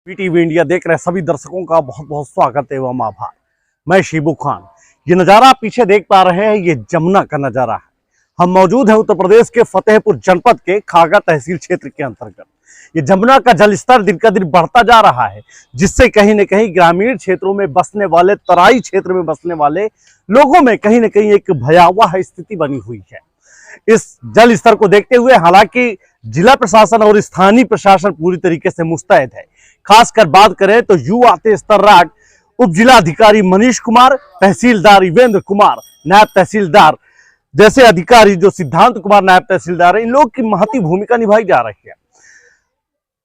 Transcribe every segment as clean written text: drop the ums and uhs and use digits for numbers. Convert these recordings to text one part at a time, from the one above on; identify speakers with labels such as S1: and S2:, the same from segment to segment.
S1: PTV India देख रहे सभी दर्शकों का बहुत बहुत स्वागत एवं आभार। मैं शिबू खान। ये नज़ारा आप पीछे देख पा रहे हैं, ये जमुना का नज़ारा है। हम मौजूद हैं उत्तर प्रदेश के फतेहपुर जनपद के खागा तहसील क्षेत्र के अंतर्गत। ये जमुना का जलस्तर दिन का दिन बढ़ता जा रहा है, जिससे कहीं न कहीं ग्रामीण क्षेत्रों में बसने वाले, तराई क्षेत्र में बसने वाले लोगों में कहीं न कहीं एक भयावह स्थिति बनी हुई है। इस जल स्तर को देखते हुए हालांकि जिला प्रशासन और स्थानीय प्रशासन पूरी तरीके से मुस्तैद है। खासकर बात करें तो युवा तर्राट उप जिलाधिकारी मनीष कुमार, तहसीलदार युवेंद्र कुमार, नायब तहसीलदार जैसे अधिकारी जो सिद्धांत कुमार नायब तहसीलदार है, इन लोग की महती भूमिका निभाई जा रही है।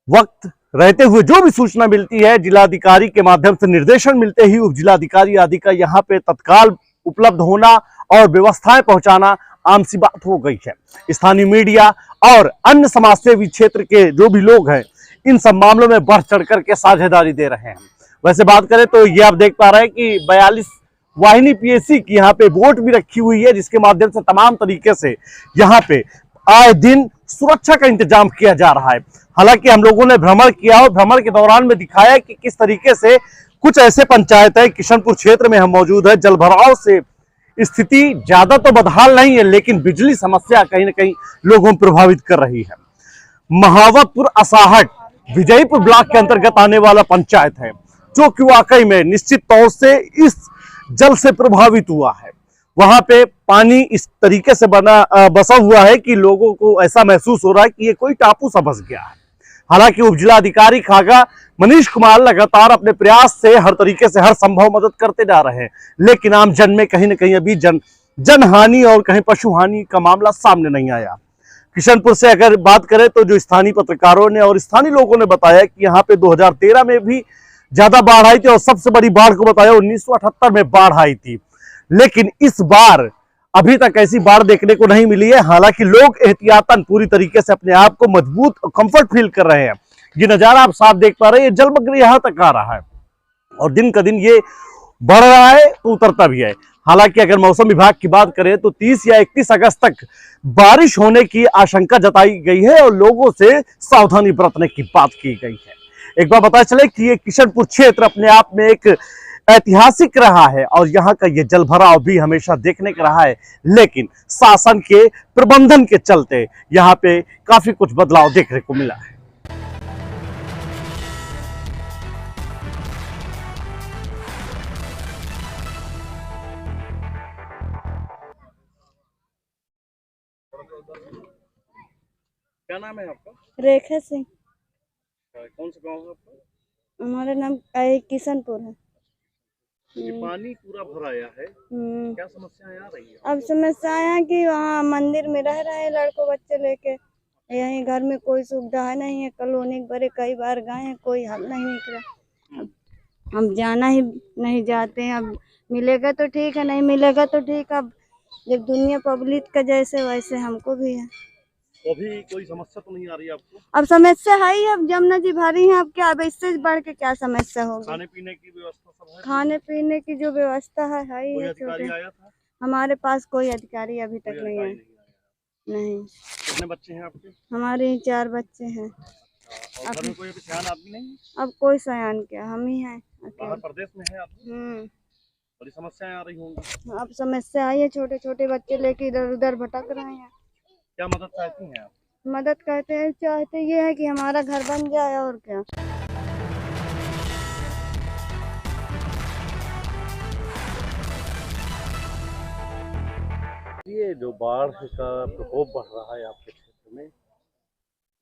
S1: वक्त रहते हुए जो भी सूचना मिलती है, जिलाधिकारी के माध्यम से निर्देशन मिलते ही उप जिलाधिकारी आदि का यहाँ पे तत्काल उपलब्ध होना और व्यवस्थाएं पहुंचाना आम सी बात हो गई है। स्थानीय मीडिया और अन्य समाजसेवी क्षेत्र के जो भी लोग हैं, इन सब मामलों में बढ़ चढ़ करके साझेदारी दे रहे हैं। वैसे बात करें तो ये आप देख पा रहे हैं कि 42 वाहिनी पीएससी की यहाँ पे बोट भी रखी हुई है, जिसके माध्यम से तमाम तरीके से यहाँ पे आए दिन सुरक्षा का इंतजाम किया जा रहा है। हालांकि हम लोगों ने भ्रमण किया और भ्रमण के दौरान में दिखाया कि किस तरीके से कुछ ऐसे पंचायत है, किशनपुर क्षेत्र में हम मौजूद है, जल भराव से स्थिति ज्यादा तो बदहाल नहीं है, लेकिन बिजली समस्या कहीं ना कहीं लोगों को प्रभावित कर रही है। महावतपुर असाहट विजयपुर ब्लॉक के अंतर्गत आने वाला पंचायत है, जो कि वाकई में निश्चित तौर से इस जल से प्रभावित हुआ है। वहां पे पानी इस तरीके से बसा हुआ है कि लोगों को ऐसा महसूस हो रहा है कि ये कोई टापू सा बस गया है। हालांकि उप जिलाधिकारी खागा मनीष कुमार लगातार अपने प्रयास से हर तरीके से हर संभव मदद करते जा रहे हैं, लेकिन आम जन में कहीं न कहीं अभी जनहानि और कहीं पशु हानि का मामला सामने नहीं आया। किशनपुर से अगर बात करें तो जो स्थानीय पत्रकारों ने और स्थानीय लोगों ने बताया कि यहाँ पे 2013 में भी ज्यादा बाढ़ आई थी और सबसे बड़ी बाढ़ को बताया 1978 में बाढ़ आई थी, लेकिन इस बार अभी तक ऐसी बाढ़ देखने को नहीं मिली है। हालांकि लोग एहतियातन पूरी तरीके से अपने आप को मजबूत और कंफर्ट फील कर रहे हैं। ये नजारा आप साफ देख पा रहे हैं, ये जलमग्न यहां तक आ रहा है और दिन का दिन ये बढ़ रहा है तो उतरता भी है। हालांकि अगर मौसम विभाग की बात करें तो 30 या 31 अगस्त तक बारिश होने की आशंका जताई गई है और लोगों से सावधानी बरतने की बात की गई है। एक बार पता चले कि ये किशनपुर क्षेत्र अपने आप में एक ऐतिहासिक रहा है और यहाँ का ये जल भराव भी हमेशा देखने का रहा है, लेकिन शासन के प्रबंधन के चलते यहाँ पे काफी कुछ बदलाव देखने को मिला है। क्या नाम है आपका?
S2: रेखा सिंह।
S1: कौन सा गांव है आपका?
S2: हमारा नाम किशनपुर है।
S1: ये पानी पूरा भर आया है, क्या समस्याएं आ रही है?
S2: अब समस्या है कि वहाँ मंदिर में रह रहे हैं लड़कों बच्चे लेके, यहीं घर में कोई सुविधा है नहीं है। कॉलोनी बड़े कई बार गए हैं, कोई हल नहीं निकला। हम जाना ही नहीं जाते हैं। अब मिलेगा तो ठीक है, नहीं मिलेगा तो ठीक। अब जब दुनिया पब्लिक का जैसे वैसे हमको भी है।
S1: तो अभी कोई समस्या तो नहीं आ रही है आपको?
S2: अब समस्या है ही, अब जमुना जी भरी है, अब क्या, अब इससे बढ़ के क्या समस्या होगी?
S1: खाने पीने की व्यवस्था सब है?
S2: खाने पीने की जो व्यवस्था है ही
S1: कोई
S2: है।
S1: अधिकारी आया था?
S2: हमारे पास कोई अधिकारी अभी तक नहीं आया। नहीं।
S1: कितने बच्चे हैं आपके?
S2: हमारे 4 बच्चे हैं।
S1: और घर में कोई अभी सयान आदमी नहीं?
S2: अब कोई सयान क्या, हम ही हैं।
S1: बाहर प्रदेश में है आप? बड़ी समस्याएं आ रही होंगी।
S2: अब समस्या आई है, छोटे छोटे बच्चे लेके इधर उधर भटक रहे हैं।
S1: क्या मदद चाहती हैं आप?
S2: मदद कहते हैं, चाहते ये है कि हमारा घर बन जाए और क्या।
S1: ये जो बाढ़ का प्रकोप बढ़ रहा है आपके क्षेत्र में,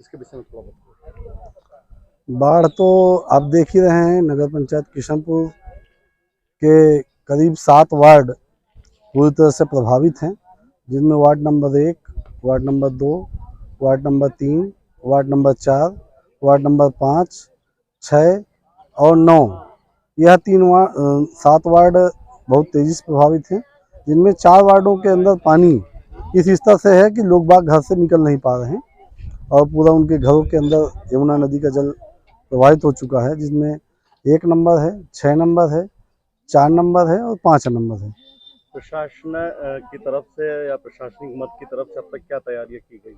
S1: इसके विषय में थोड़ा बताइए।
S3: बाढ़ तो आप देख ही रहे हैं, नगर पंचायत किशनपुर के करीब 7 वार्ड पूरी तरह से प्रभावित हैं, जिनमें ward number 1, ward number 2, ward number 3, ward number 4, ward number 5, 6 और 9, यह 7 वार्ड बहुत तेज़ी से प्रभावित हैं, जिनमें 4 वार्डों के अंदर पानी इस स्तर से है कि लोग बाग घर से निकल नहीं पा रहे हैं और पूरा उनके घरों के अंदर यमुना नदी का जल प्रभावित हो चुका है, जिसमें 1 नंबर है, 6 नंबर है, 4 नंबर है और 5 नंबर है।
S1: प्रशासन की तरफ से या प्रशासनिक मत की तरफ से अब तक क्या तैयारियां की गई?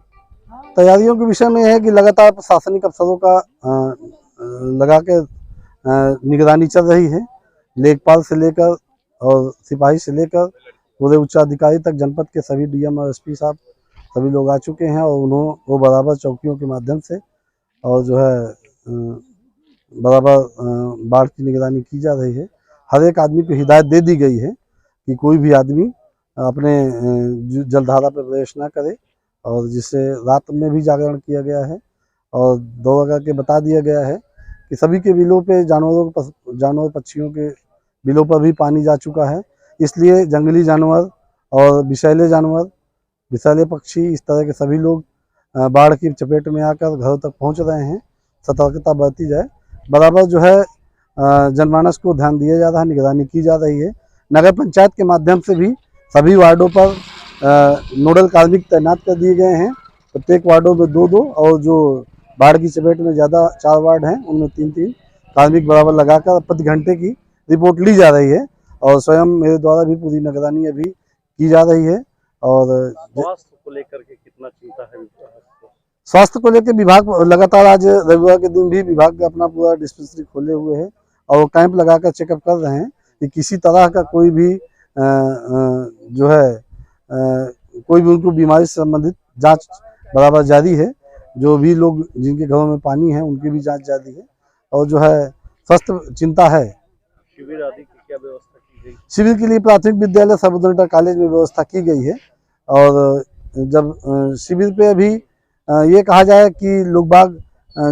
S3: तैयारियों के विषय में है कि लगातार प्रशासनिक अफसरों का लगा के निगरानी चल रही है। लेखपाल से लेकर और सिपाही से लेकर पूरे उच्चाधिकारी तक जनपद के सभी डीएम और एसपी साहब सभी लोग आ चुके हैं और वो बराबर चौकियों के माध्यम से और जो है बराबर बाढ़ की निगरानी की जा रही है। हर एक आदमी को हिदायत दे दी गई है कि कोई भी आदमी अपने जलधारा पर प्रवेश न करे और जिससे रात में भी जागरण किया गया है और दौड़ करके बता दिया गया है कि सभी के बिलों पे जानवर पक्षियों के बिलों पर भी पानी जा चुका है। इसलिए जंगली जानवर और विषैले पक्षी इस तरह के सभी लोग बाढ़ की चपेट में आकर घरों तक पहुंच रहे हैं। सतर्कता बरती जाए। बराबर जो है जनमानस को ध्यान दिया जा रहा है, निगरानी की जा रही है। नगर पंचायत के माध्यम से भी सभी वार्डों पर नोडल कार्मिक तैनात कर दिए गए हैं। प्रत्येक वार्डों में 2-2 और जो बाढ़ की चपेट में ज़्यादा 4 वार्ड हैं उनमें 3-3 कार्मिक बराबर लगाकर प्रति घंटे की रिपोर्ट ली जा रही है और स्वयं मेरे द्वारा भी पूरी निगरानी अभी की जा रही है। और
S1: स्वास्थ्य को लेकर के कितना चिंता है?
S3: स्वास्थ्य को लेकर विभाग लगातार आज रविवार के दिन भी विभाग अपना पूरा डिस्पेंसरी खोले हुए है और वो कैंप लगाकर चेकअप कर रहे हैं कि किसी तरह का कोई भी जो है कोई भी उनको बीमारी से संबंधित जांच बराबर जारी है। जो भी लोग जिनके घरों में पानी है उनकी भी जांच जारी है और जो है स्वास्थ्य चिंता है।
S1: शिविर आदि की क्या व्यवस्था की गई?
S3: शिविर के लिए प्राथमिक विद्यालय सर्वोदय इंटर कॉलेज में व्यवस्था की गई है और जब शिविर पे अभी ये कहा जाए कि लोग बाग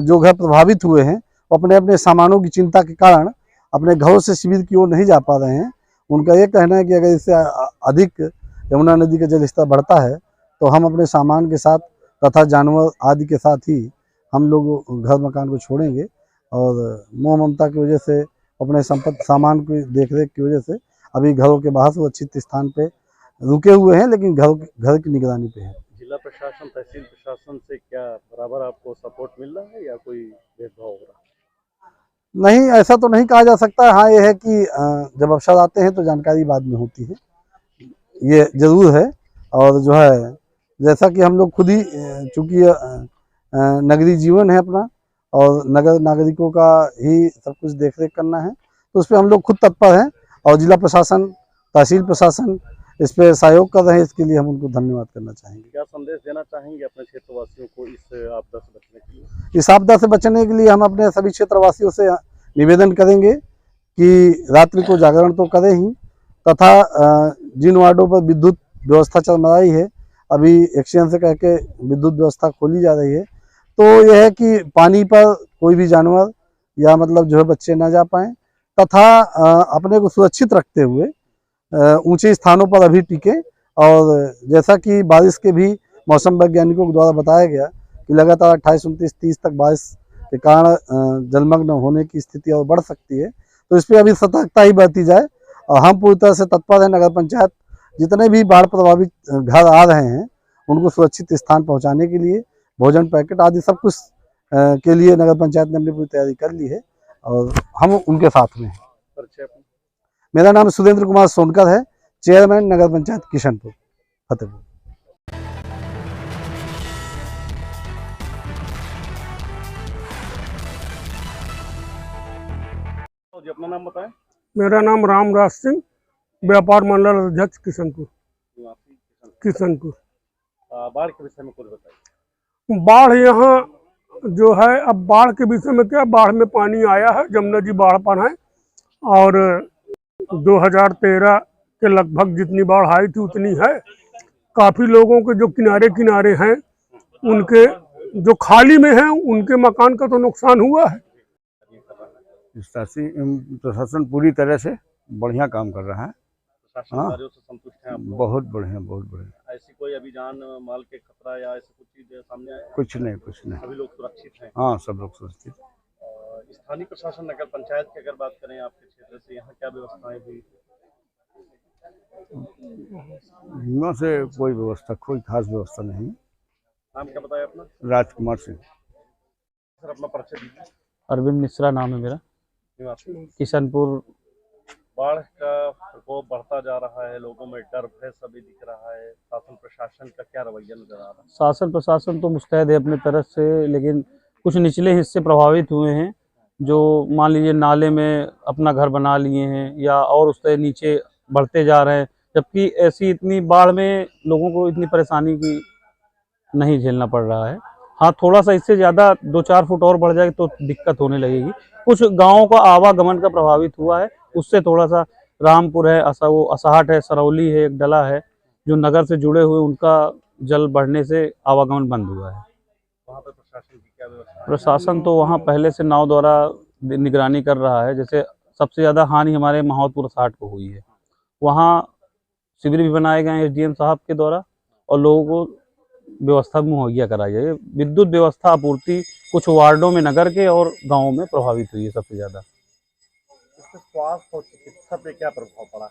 S3: जो घर प्रभावित हुए हैं अपने अपने सामानों की चिंता के कारण अपने घरों से शिविर की ओर नहीं जा पा रहे हैं। उनका ये कहना है कि अगर इससे अधिक यमुना नदी का जल स्तर बढ़ता है तो हम अपने सामान के साथ तथा जानवर आदि के साथ ही हम लोग घर मकान को छोड़ेंगे और मोह ममता की वजह से अपने सामान की देखरेख की वजह से अभी घरों के बाहर सुरक्षित स्थान पे रुके हुए हैं, लेकिन घर की निगरानी पे है।
S1: जिला प्रशासन, तहसील प्रशासन से क्या बराबर आपको सपोर्ट मिल रहा है या कोई भेदभाव हो रहा है?
S3: नहीं, ऐसा तो नहीं कहा जा सकता। हाँ, ये है कि जब अवसर आते हैं तो जानकारी बाद में होती है, ये जरूर है। और जो है जैसा कि हम लोग खुद ही चूँकि नगरीय जीवन है अपना और नगर नागरिकों का ही सब कुछ देख रेख करना है तो उस पर हम लोग खुद तत्पर हैं और जिला प्रशासन, तहसील प्रशासन इस पे सहयोग कर रहे हैं। इसके लिए हम उनको धन्यवाद करना चाहेंगे।
S1: क्या संदेश देना चाहेंगे अपने क्षेत्रवासियों को इस आपदा से बचने के लिए?
S3: इस आपदा से बचने के लिए हम अपने सभी क्षेत्रवासियों से निवेदन करेंगे कि रात्रि को जागरण तो करें ही, तथा जिन वार्डों पर विद्युत व्यवस्था चरमराई है अभी एक्शन से कह के विद्युत व्यवस्था खोली जा रही है तो यह है कि पानी पर कोई भी जानवर या मतलब जो है बच्चे ना जा पाएँ तथा अपने को सुरक्षित रखते हुए ऊंचे स्थानों पर अभी टिके। और जैसा कि बारिश के भी मौसम वैज्ञानिकों के द्वारा बताया गया कि लगातार 28, 29, 30 तक बारिश के कारण जलमग्न होने की स्थिति और बढ़ सकती है तो इस पर अभी सतर्कता ही बरती जाए। और हम पूरी तरह से तत्पर हैं। नगर पंचायत जितने भी बाढ़ प्रभावित घर आ रहे हैं उनको सुरक्षित स्थान पहुँचाने के लिए भोजन पैकेट आदि सब कुछ के लिए नगर पंचायत ने अपनी पूरी तैयारी कर ली है और हम उनके साथ में हैं। मेरा नाम सुरेंद्र कुमार सोनकर है, चेयरमैन नगर पंचायत किशनपुर फतेहपुर।
S1: जी अपना नाम बताएं।
S4: मेरा नाम रामराज सिंह, व्यापार मंडल अध्यक्ष किशनपुर।
S1: बाढ़ के विषय में कुछ बताइए।
S4: बाढ़ यहाँ जो है, अब बाढ़ के विषय में क्या, बाढ़ में पानी आया है, जमुना जी बाढ़ पर है और 2013 के लगभग जितनी बाढ़ आई थी उतनी है। काफ़ी लोगों के जो किनारे किनारे हैं उनके जो खाली में हैं उनके मकान का तो नुकसान हुआ है।
S5: प्रशासन पूरी तरह से बढ़िया काम कर रहा है।
S1: प्रशासन
S5: हाँ,
S1: कार्यों से संतुष्ट हैं आप लोग?
S5: बहुत बढ़िया, बहुत बढ़िया।
S1: ऐसी कोई अभी जान माल के खतरा या ऐसा कुछ चीज सामने आया?
S5: कुछ नहीं, कुछ नहीं।
S1: सभी लोग सुरक्षित हैं?
S5: हाँ, सब लोग सुरक्षित।
S1: स्थानीय प्रशासन, नगर पंचायत की अगर बात करें आपके क्षेत्र से, यहाँ क्या व्यवस्थाएं हुई?
S5: यहाँ से कोई व्यवस्था, कोई खास व्यवस्था नहीं।
S1: नाम क्या बताया अपना?
S5: राजकुमार सिंह।
S1: सर अपना परिचय दीजिए।
S6: अरविंद मिश्रा नाम है मेरा, किशनपुर।
S1: बाढ़ का प्रकोप बढ़ता जा रहा है, लोगों में डर भय सभी दिख रहा है, शासन प्रशासन का क्या रवैया नजर आ रहा है?
S6: शासन प्रशासन तो मुस्तैद है अपने तरफ से, लेकिन कुछ निचले हिस्से प्रभावित हुए हैं जो मान लीजिए नाले में अपना घर बना लिए हैं या और उससे नीचे बढ़ते जा रहे हैं, जबकि ऐसी इतनी बाढ़ में लोगों को इतनी परेशानी की नहीं झेलना पड़ रहा है। हाँ, थोड़ा सा इससे ज़्यादा 2-4 फुट और बढ़ जाए तो दिक्कत होने लगेगी। कुछ गाँवों का आवागमन का प्रभावित हुआ है, उससे थोड़ा सा रामपुर है, वो असाहट है, सरौली है, एक डला है, जो नगर से जुड़े हुए उनका जल बढ़ने से आवागमन बंद हुआ है।
S1: वहाँ पे प्रशासन की क्या व्यवस्था है?
S6: प्रशासन तो वहाँ पहले से नाव द्वारा निगरानी कर रहा है। जैसे सबसे ज़्यादा हानि हमारे महावतपुर असाहट को हुई है, वहाँ शिविर भी बनाए गए हैं एसडीएम साहब के द्वारा और लोगों को व्यवस्था मुहैया कराई जाए। विद्युत व्यवस्था आपूर्ति कुछ वार्डों में नगर के और गाँवों में प्रभावित हुई है सबसे ज़्यादा।
S1: इससे स्वास्थ्य और चिकित्सा पे क्या प्रभाव पड़ा है?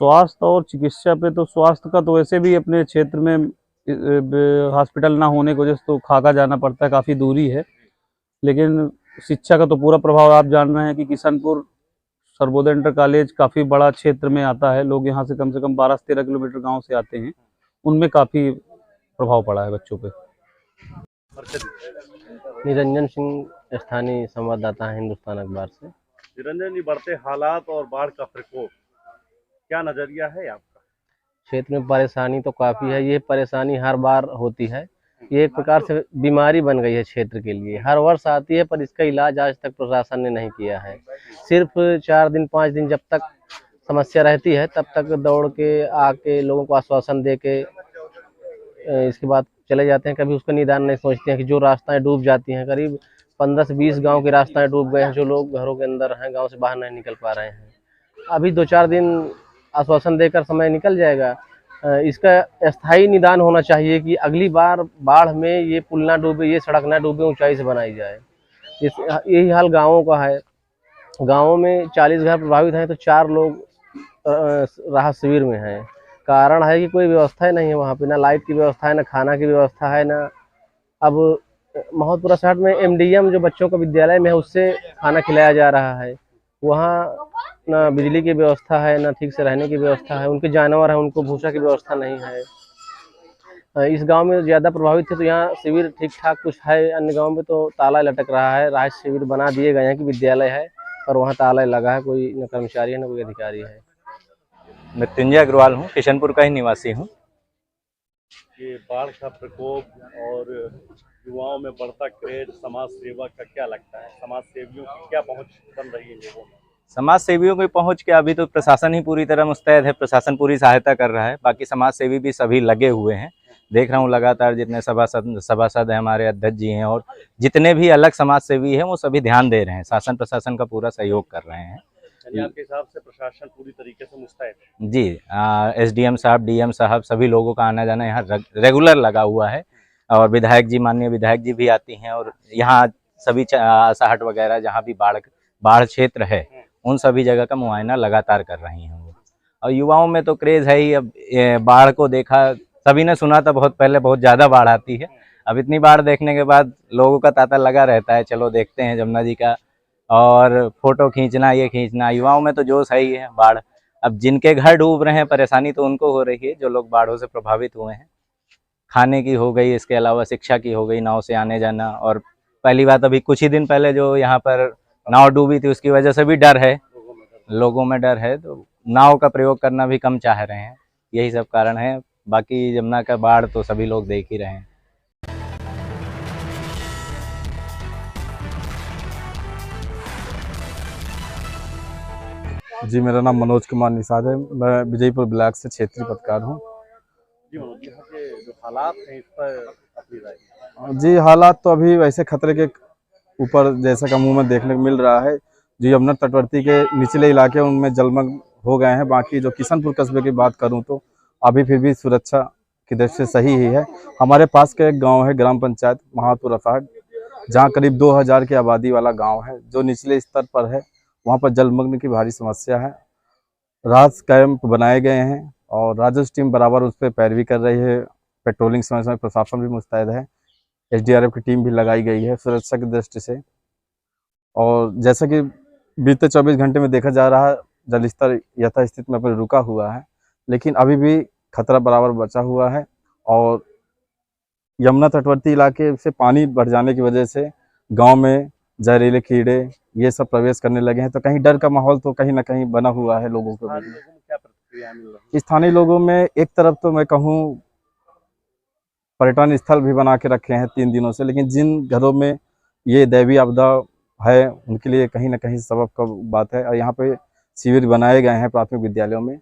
S6: स्वास्थ्य और चिकित्सा पे तो स्वास्थ्य का तो वैसे भी अपने क्षेत्र में हॉस्पिटल ना होने की वजह से तो खाका जाना पड़ता है, काफ़ी दूरी है। लेकिन शिक्षा का तो पूरा प्रभाव आप जान रहे हैं कि किशनपुर सर्वोदय इंटर कॉलेज काफ़ी बड़ा क्षेत्र में आता है। लोग यहाँ से कम 12 से 13 किलोमीटर गांव से आते हैं, उनमें काफ़ी प्रभाव पड़ा है बच्चों पे।
S7: निरंजन सिंह, स्थानीय संवाददाता है हिंदुस्तान अखबार से।
S1: निरंजन जी, बढ़ते हालात और बाढ़ का प्रकोप, क्या नजरिया है आपका?
S7: क्षेत्र में परेशानी तो काफ़ी है। ये परेशानी हर बार होती है, ये एक प्रकार से बीमारी बन गई है क्षेत्र के लिए। हर वर्ष आती है पर इसका इलाज आज तक प्रशासन ने नहीं किया है। सिर्फ 4 दिन 5 दिन जब तक समस्या रहती है तब तक दौड़ के आके लोगों को आश्वासन दे के इसके बाद चले जाते हैं। कभी उसका निदान नहीं सोचते हैं कि जो रास्ताएं डूब जाती हैं, करीब 15 से 20 गांव के रास्ताएं डूब गए हैं, जो लोग घरों के अंदर हैं, गांव से बाहर नहीं निकल पा रहे हैं। अभी 2-4 दिन आश्वासन देकर समय निकल जाएगा। इसका स्थायी निदान होना चाहिए कि अगली बार बाढ़ में ये पुल ना डूबे, ये सड़क ना डूबे, ऊंचाई से बनाई जाए। यही हाल गाँवों का है। गाँवों में 40 घर प्रभावित हैं तो 4 लोग राहत शिविर में हैं। कारण है कि कोई व्यवस्था ही नहीं है वहाँ पे, ना लाइट की व्यवस्था है, ना खाना की व्यवस्था है, ना अब महमूदपुर असाहट में एमडीएम जो बच्चों का विद्यालय में है उससे खाना खिलाया जा रहा है। वहाँ ना बिजली की व्यवस्था है, ना ठीक से रहने की व्यवस्था है। उनके जानवर हैं, उनको भूसा की व्यवस्था नहीं है। इस गांव में ज़्यादा प्रभावित है तो यहाँ शिविर ठीक ठाक कुछ है, अन्य गांव में तो ताला लटक रहा है। राहत शिविर बना दिए गए हैं कि विद्यालय है और वहाँ ताला लगा है, कोई न कर्मचारी है न कोई अधिकारी है।
S8: मृत्युंजय अग्रवाल हूँ, किशनपुर का ही निवासी हूँ।
S1: ये बाढ़ का प्रकोप और युवाओं में बढ़ता क्रेज समाज सेवा का क्या लगता है? समाज सेवियों की क्या पहुंच बन रही है लोगों में?
S8: समाज सेवियों की पहुंच के अभी तो प्रशासन ही पूरी तरह मुस्तैद है, प्रशासन पूरी सहायता कर रहा है। बाकी समाज सेवी भी सभी लगे हुए हैं। देख रहा हूँ लगातार जितने सभासद हैं, हमारे अध्यक्ष जी हैं और जितने भी अलग समाज सेवी हैं वो सभी ध्यान दे रहे हैं, शासन प्रशासन का पूरा सहयोग कर रहे हैं।
S1: आपके हिसाब से प्रशासन पूरी तरीके से मुस्तैद है?
S8: जी, एसडीएम साहब, डीएम साहब, सभी लोगों का आना जाना यहाँ रेगुलर लगा हुआ है और विधायक जी, माननीय विधायक जी भी आती हैं और यहाँ सभी असाहट वगैरह जहाँ भी बाढ़ क्षेत्र है उन सभी जगह का मुआयना लगातार कर रही हैं वो। और युवाओं में तो क्रेज़ है ही। अब बाढ़ को देखा, सभी ने सुना था बहुत पहले बहुत ज़्यादा बाढ़ आती है, अब इतनी बाढ़ देखने के बाद लोगों का तांता लगा रहता है, चलो देखते हैं जमुना जी का, और फोटो खींचना, ये खींचना। युवाओं में तो जोश है ही है। बाढ़, अब जिनके घर डूब रहे हैं परेशानी तो उनको हो रही है, जो लोग बाढ़ों से प्रभावित हुए हैं। खाने की हो गई, इसके अलावा शिक्षा की हो गई, नाव से आने जाना। और पहली बात, अभी कुछ ही दिन पहले जो यहाँ पर नाव डूबी थी उसकी वजह से भी डर है, लोगों में डर है, तो नाव का प्रयोग करना भी कम चाह रहे हैं। यही सब कारण है। बाकी जमुना का बाढ़ तो सभी लोग देख ही रहे हैं।
S3: जी, मेरा नाम मनोज कुमार निषाद है। मैं विजयपुर ब्लॉक से क्षेत्रीय पत्रकार हूँ।
S1: जी मनोज जी, यहाँ के जो हालात हैं इस पर अपनी राय?
S3: जी, हालात तो अभी वैसे खतरे के ऊपर जैसा का मुंह में देखने को मिल रहा है। जो यमुना तटवर्ती के निचले इलाके उनमें जलमग्न हो गए हैं। बाकी जो किशनपुर कस्बे की बात करूं तो अभी फिर भी सुरक्षा की दृष्टि से सही ही है। हमारे पास का एक गांव है ग्राम पंचायत महावतपुर असाहट, जहां करीब 2000 की आबादी वाला गांव है, जो निचले स्तर पर है। वहां पर जलमग्न की भारी समस्या है। राहत कैंप बनाए गए हैं और राजस्व टीम बराबर उस पर पैरवी कर रही है। पेट्रोलिंग समय समय प्रशासन भी मुस्तैद है। एसडीआरएफ की टीम भी लगाई गई है सुरक्षा की दृष्टि से। और जैसा कि बीते 24 घंटे में देखा जा रहा है, जलस्तर यथास्थिति में पर रुका हुआ है, लेकिन अभी भी खतरा बराबर बचा हुआ है। और यमुना तटवर्ती इलाके से पानी बढ़ जाने की वजह से गांव में
S9: जहरीले कीड़े ये सब प्रवेश करने लगे हैं। तो कहीं डर का माहौल तो कहीं ना कहीं बना हुआ है लोगों के बीच
S1: स्थानीय
S9: में।
S1: लोगों में क्या प्रतिक्रिया मिल रही है?
S9: स्थानीय लोगों में एक तरफ तो मैं कहूँ पर्यटन स्थल भी बना के रखे हैं 3 दिनों से, लेकिन जिन घरों में ये दैवीय आपदा है उनके लिए कहीं ना कहीं सबक का बात है। और यहाँ पे शिविर बनाए गए हैं प्राथमिक विद्यालयों में,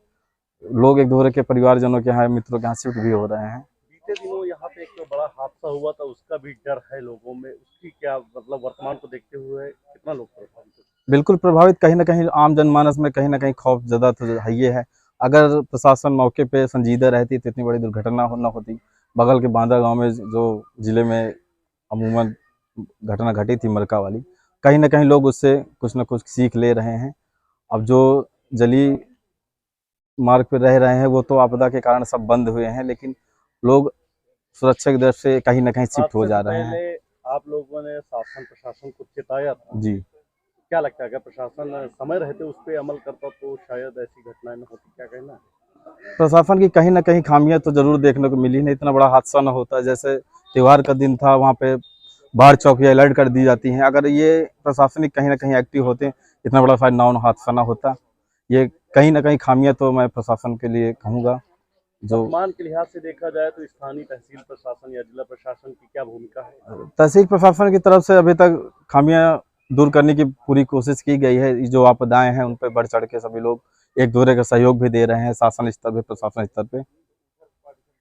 S9: लोग एक दूसरे के परिवारजनों के यहाँ, मित्रों के यहाँ शिफ्ट भी हो रहे हैं।
S1: बीते दिनों यहाँ पे एक तो बड़ा हादसा हुआ था, उसका भी डर है लोगों में, उसकी क्या मतलब वर्तमान को देखते हुए कितना लोग प्रभावित हैं?
S9: बिल्कुल प्रभावित, कहीं ना कहीं आम जनमानस में कहीं ना कहीं खौफ ज़्यादा तो है ही है। अगर प्रशासन मौके पे संजीदा रहती तो इतनी बड़ी दुर्घटना न होती। बगल के बांदा गांव में जो जिले में अमूमन घटना घटी थी मरका वाली, कहीं ना कहीं लोग उससे कुछ न कुछ सीख ले रहे हैं। अब जो जली मार्ग पे रह रहे हैं वो तो आपदा के कारण सब बंद हुए हैं, लेकिन लोग सुरक्षा की दृष्टि से कहीं ना कहीं शिफ्ट हो जा रहे हैं।
S1: पहले आप लोगों ने शासन प्रशासन को चेताया था,
S9: जी,
S1: क्या लगता है अगर प्रशासन समय रहते उस पर अमल करता तो शायद ऐसी घटनाएं न होती, क्या कहना है?
S9: प्रशासन की कहीं ना कहीं खामियां तो जरूर देखने को मिली, नहीं इतना बड़ा हादसा न होता। जैसे त्योहार का दिन था, वहाँ पे बाढ़ चौकियां अलर्ट कर दी जाती हैं। अगर ये प्रशासनिक कहीं ना कहीं एक्टिव होते, इतना बड़ा शायद नाउन हादसा ना होता। ये कहीं ना कहीं खामियां तो मैं प्रशासन के लिए कहूँगा। जो
S1: वर्तमान के लिहाज से देखा जाए तो स्थानीय तहसील प्रशासन या जिला प्रशासन की क्या भूमिका है?
S9: तहसील प्रशासन की तरफ से अभी तक खामियां दूर करने की पूरी कोशिश की गई है। जो आपदाएं हैं उन पर बढ़ चढ़ के सभी लोग एक दूसरे का सहयोग भी दे रहे हैं, शासन स्तर पे, प्रशासन स्तर पे।